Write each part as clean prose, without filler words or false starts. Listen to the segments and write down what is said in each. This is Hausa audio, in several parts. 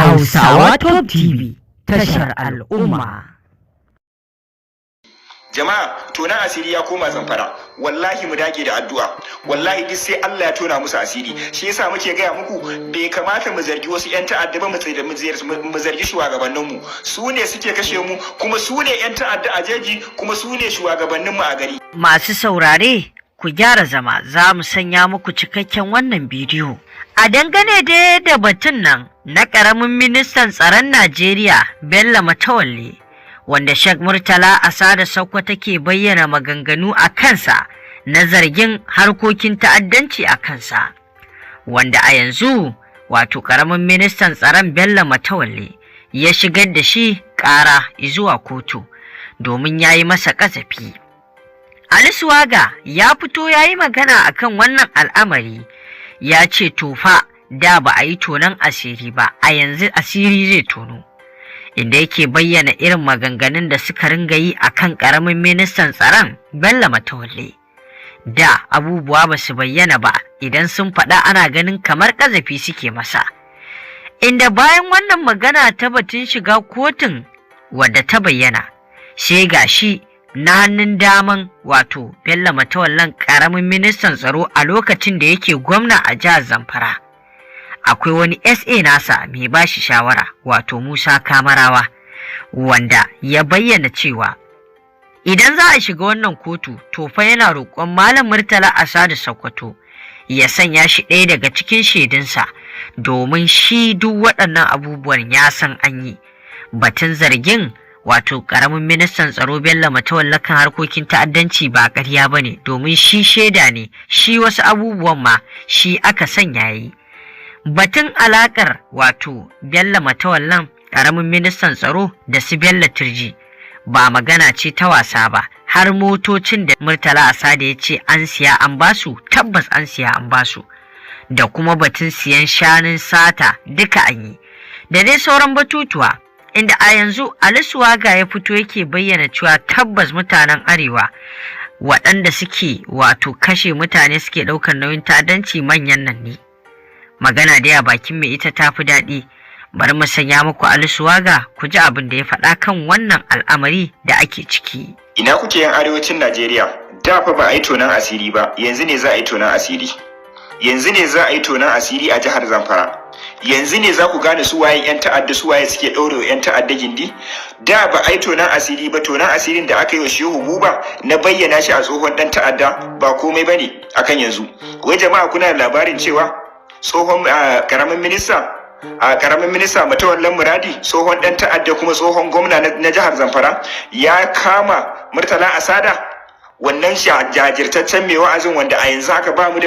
Hausawa Top TV tashar al'umma. Jama'a, tonan asiri ya koma Zamfara. Wallahi mu dage da addu'a. Wallahi duk sai Allah ya tona musu asiri. Shi yasa muke gaya muku bai kamata mu zargi wasu ƴan ta'adda ba, mu zargi shugabannin mu. Su ne suke kashe mu, kuma su ne ƴan ta'adda a jeji, kuma su ne shugabannin mu a gari. Masu saurare, ku gyara zama, za mu sanya muku cikakken wannan bidiyo. A dangane da batun nan na ƙaramin ministan tsaron Najeriya Bello Matawalle, wanda Sheikh Murtala Asada Sokoto take bayyana maganganu a kansa na zargin harkokin ta'addanci a kansa, wanda a yanzu wato ƙaramin ministan tsaron Bello Matawalle ya shigar da shi ƙara zuwa kotu domin ya yi masa ƙazafi. Ali Swaga ya fito ya yi magana akan wannan al'amari, ya ce tofa da ba a yi tonon asiri ba, a yanzu asiri zai tono, inda yake bayyana irin maganganun da suka ringa yi akan ƙaramin ministan tsaron Bello Matawalle. Da abubuwa ba su bayyana ba, idan sun faɗa ana ganin kamar ƙazafi suke masa, inda bayan wannan magana ta batun shiga kotun wadda ta bayyana, sai gashi na hannun daman wato Bello Matawallen ƙaramin ministan tsaro a lokacin da yake gwamna a jihar Zamfara, akwai wani SA nasa mai bashi shawara wato Musa Kamarawa, wanda ya bayyana cewa idan za a shiga wannan kotu to fa yana roƙon Malam Murtala Asada Sokoto ya sanya shi ɗaya daga cikin shaidunsa, domin shi duk waɗannan abubuwan ya san an yi. Batun zargin wato ƙaramin ministan tsaro Bello Matawalle kan harkokin ta'addanci ba ƙarya bane, domin shi shaida ne, shi wasu abubuwan ma shi aka sanya yi. Batun alakar wato Bello Matawallen ƙaramin ministan tsaro da su Bello Turji ba magana ce ta wasa ba, har motocin da Murtala Asada ya ce an siya an basu, tabbas an siya an basu, da kuma batun siyan shanun sata duka an yi, da dai sauran batutuwa, inda a yanzu Ali Swaga ya fito yake bayyana cewa tabbas mutanen Arewa waɗanda suke wato kashe mutane suke ɗaukar nauyin ta'addanci manyan nan ne. Magana dai a bakin mai ita tafi daɗi. Bari mu sanya muku Ali Swaga ku ji abin da ya faɗa kan wannan al'amari da ake ciki. Ina kuke yan arewacin Najeriya? Da fa ba a yi tonan asiri ba, yanzu ne za a yi tonan asiri. Yanzu ne za a yi tonan asiri a jihar Zamfara. Yanzu ne za ku gane su waye yan ta'adda, su waye suke ɗaure yan ta'adda gindi. Da ba a yi tonan asiri ba, tonan asirin da aka yi wa Shehu Buba na bayyana shi a tsohon ɗan ta'adda ba komai bane akan yanzu. Wai jama'a kuna da labarin cewa tsohon karamin minista Matawallen Muradi, tsohon ɗan ta'adda kuma tsohon gwamna na jihar Zamfara, ya kama Murtala Asada, wannan jajirtaccen mai wa'azin wanda a yanzu haka ba mu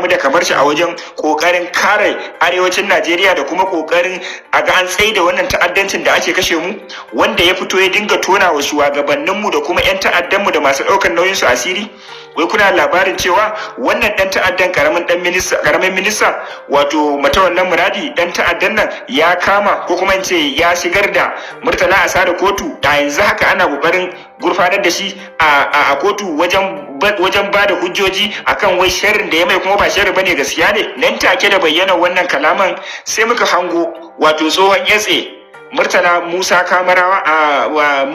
da kamar shi a wajen kokarin kare arewacin Najeriya da kuma kokarin a ga an tsaida wannan ta'addancin da ake kashe mu, wanda ya fito ya dinga tona wa shugabanninmu da kuma 'yan ta'addanmu da masu ɗaukar nauyin su asiri. Wai kuna labarin cewa wannan ɗan ta'addan karamin minista wato Matawallen Muradi, ɗan ta'addan nan ya kama ko kuma in ce ya shigar da Murtala Asada kotu, da yanzu haka ana kokarin gurfanar da shi a kotu wajen ba da hujjoji akan wai sharrin da ya mai kuma ba sharri bane, gaskiya ne. Nan take da bayyana wannan kalaman sai muka hango wato tsohon SA Murtala Musa Kamarawa wa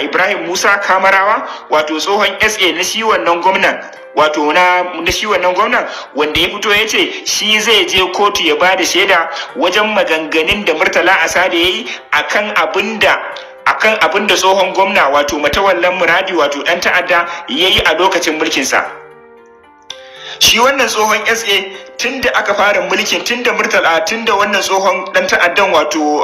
Ibrahim Musa Kamarawa, wato tsohon SA na shi wannan gwamnan, wato na shi wannan gwamnan, wanda ya fito ya ce shi zai je kotu ya ba da shaida wajen maganganun da Murtala Asada ya yi akan abin da tsohon gwamna wato Matawallen Muradi wato ɗan ta'adda ya yi a lokacin mulkinsa. Shi wannan tsohon SA tun da aka fara mulkin, tun da wannan tsohon ɗan ta'addan wato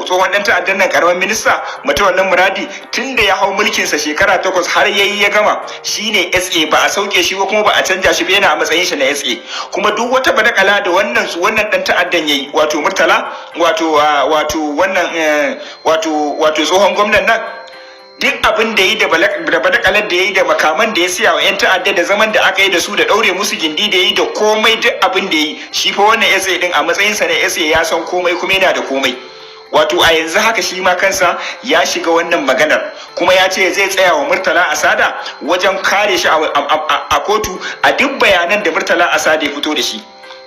tsohon ɗan ta'addan nan ƙaramin minista Matawallen Muradi, tun da ya hau mulkinsa shekara 8 har ya gama, shine SA, ba a sauke shi ba kuma ba a canja shi ba, yana a matsayin shi na SA. Kuma duk wata badakala da wannan ɗan ta'addan yayi wato Murtala wato tsohon gwamnan nan, duk abin da yi da badakalar da ya yi da makaman da ya siya wa 'yan ta'adda da zaman da aka yi da su da ɗaure musu gindi da ya yi da komai, duk abin da ya yi, shi fa wannan SA din a matsayinsa na SA ya san komai kuma yana da komai. Wato a yanzu haka shi ma kansa ya shiga wannan maganar, kuma ya ce zai tsaya wa Murtala Asada wajen kare shi a kotu a duk bayanan da Murtala Asada ya fito da shi.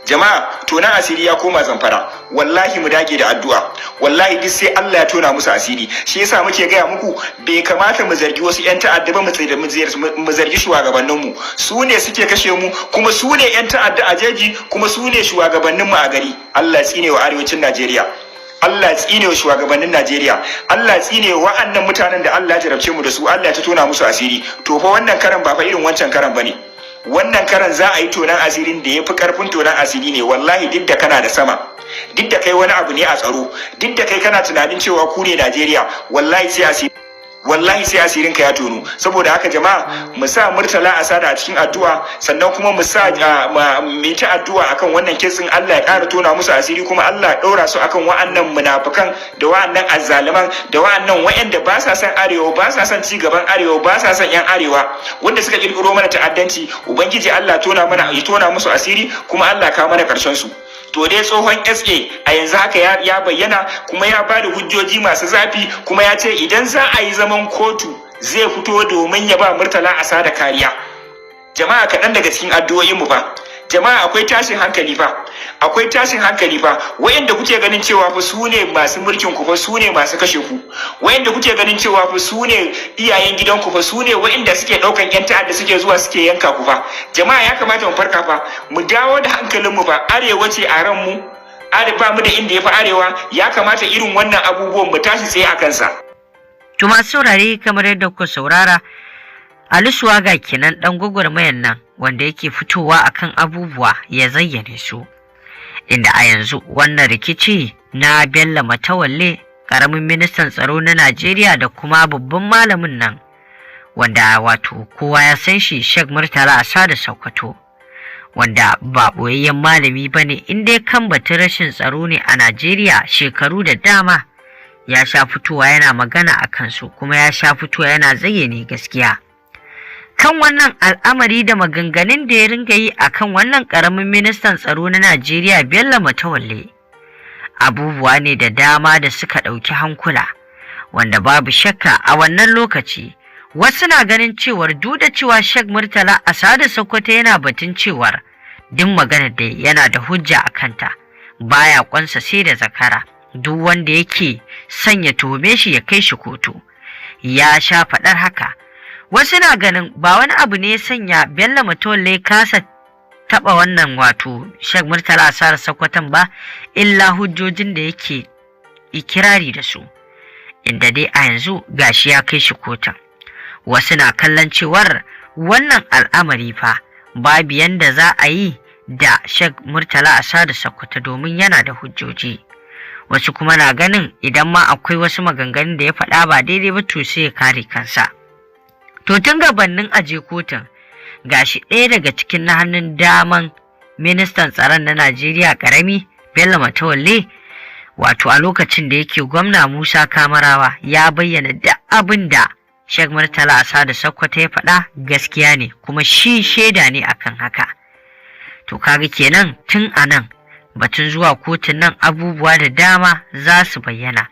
jama'a tonan asiri ya koma Zamfara, wallahi mu dage da addu'a, wallahi duk sai Allah ya tona musu asiri. Shi yasa muke gaya muku bai kamata mu zargi wasu yan ta'adda ba, mu zargi shugabannin mu. Su ne suke kashe mu, kuma su ne yan ta'adda a jeji, kuma su ne shugabannin mu a gari. Allah tsine wa arewacin Najeriya, Allah tsine wa shugabannin Najeriya, Allah tsine wa wa'annan mutanen da Allah ya jarabce mu da su, Allah ya ta tona musu asiri. To fa wannan karan ba fa irin wancan karan bane. Wannan karan za a yi tonan asirin da ya fi karfin tonan asiri ne. Wallahi duk da kana da sama, duk da kai wani abu ne a tsaro, duk da kai kana tunanin cewa ku ne Najeriya, wallahi sai asirin ka ya tono. Saboda haka jama'a mu sa Murtala Asada a cikin addu'a, sannan kuma mu sa mu ta addu'a akan wannan kitsin, Allah ya ƙara tona musu asiri, kuma Allah ya ɗaura su akan wa'annan munafukan da wa'annan azzaliman da wa'annan wa'anda ba sa son arewa, ba sa son ci gaban arewa, ba sa son yan arewa, wanda suka kirkiro mana ta'addanci. Ubangiji Allah ya tona musu asiri, kuma Allah ka mana karshen su. To dai tsohon SA a yanzu haka ya bayyana, kuma ya bada hujjoji masu zafi, kuma ya ce idan za a yi zaman kotu zai fito domin ya ba Murtala Asada kariya. Jama'a kaɗan daga cikin addu'o'in mu fa, jama'a akwai tashin hankali fa, wayanda kuke ganin cewa fa su ne masu mulkin ku fa, su ne masu kashe ku, wayanda kuke ganin cewa fa su ne iyayen gidan ku fa, su ne wayanda suke ɗaukan yan ta'adda suke zuwa suke yanka ku fa. Jama'a ya kamata mu farka fa, mu dawo da hankalin mu fa. Arewa ce a ran mu, ba mu da inda ya fi arewa. Ya kamata irin wannan abubuwan mu tashi tsaye a kansa. To masu saurare, kamar yadda kuka saurara, Ali Shuwaga kenan dan gwagwarmayan nan wanda yake fitowa akan abubuwa ya zayyane su, inda a yanzu wannan rikici na Bello Matawalle, karamin ministan tsaro na Najeriya, da kuma babban malamin nan wanda wato kowa ya san shi, Sheikh Murtala Asada Sokoto, wanda ba boyayyen malami bane, inda ya kan batun rashin tsaro ne a Najeriya shekaru da dama. Ya sha fitowa yana magana a kansu, kuma ya sha fitowa yana zayyane gaskiya kan wannan al'amari da maganganun da ya ringa yi akan wannan karamin ministan tsaro na Najeriya Bello Matawalle. Abubuwa ne da dama da suka ɗauki hankula, wanda babu shakka a wannan lokaci wasu na ganin cewar duk da cewa Sheikh Murtala Asada Sokoto yana batun cewar duk maganar da yana da hujja a kanta, baya kwansa sai da zakara. Duk wanda yake sanya tuhume shi ya kai shi kotu, ya sha faɗar haka. Wasu na ganin ba wani abu ne ya sanya Bello Matawalle kasa taɓa wannan wato Sheikh Murtala Asada Sokoton ba, illa hujjojin da yake ikirari da su, inda dai a yanzu gashi ya kai shi kotun. Wasu na kallon cewar wannan al'amari fa babu yanda za a yi da Sheikh Murtala Asada Sokoto, domin yana da hujjoji. Wasu kuma na ganin idan ma akwai wasu maganganun da ya faɗa ba daidai ba, to sai ya kare kansa. To tun gabanin aje kotun, gashi ɗaya daga cikin na hannun daman ministan tsaron na Najeriya karami Bello Matawalle, wato a lokacin da yake gwamna Musa Kamarawa, ya bayyana da abin da Sheikh Murtala Asada Sokoto ya faɗa gaskiya ne, kuma shi shaida ne akan haka. To kaga kenan tun anan batun zuwa kotun nan abubuwa da dama za su bayyana,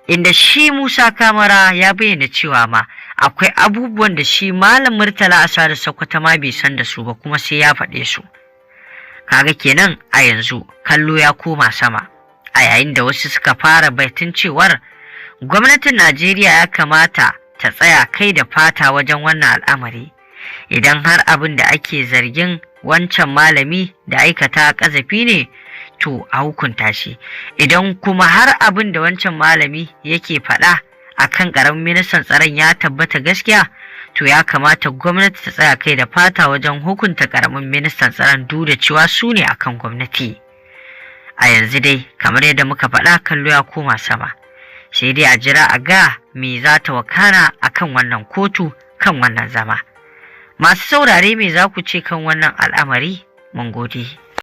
inda shi Musa Kamara ya bayyana cewa ma akwai abubuwan da shi Malam Murtala Asada Sokoto ma bai san da su ba, kuma sai ya faɗe su. Kaga kenan a yanzu kallo ya koma sama, a yayin da wasu suka fara batun cewar gwamnatin Najeriya ya kamata ta tsaya kai da fata wajen wannan al'amari. Idan har abin da ake zargin wancan malami da aikata kazafi ne, to a hukunta shi. Idan kuma har abin da wancan malami yake faɗa akan karamin ministan tsaron ya tabbata gaskiya, to ya kamata gwamnati ta tsaya kai da fata wajen hukunta karamin ministan tsaron, duk da cewa su ne akan gwamnati. A yanzu dai kamar yadda muka faɗa, kallo ya koma sama, sai dai a jira a ga me za ta wakana akan wannan kotu, kan wannan zama. Masu saurare, me za ku ce kan wannan al'amari? Mun gode.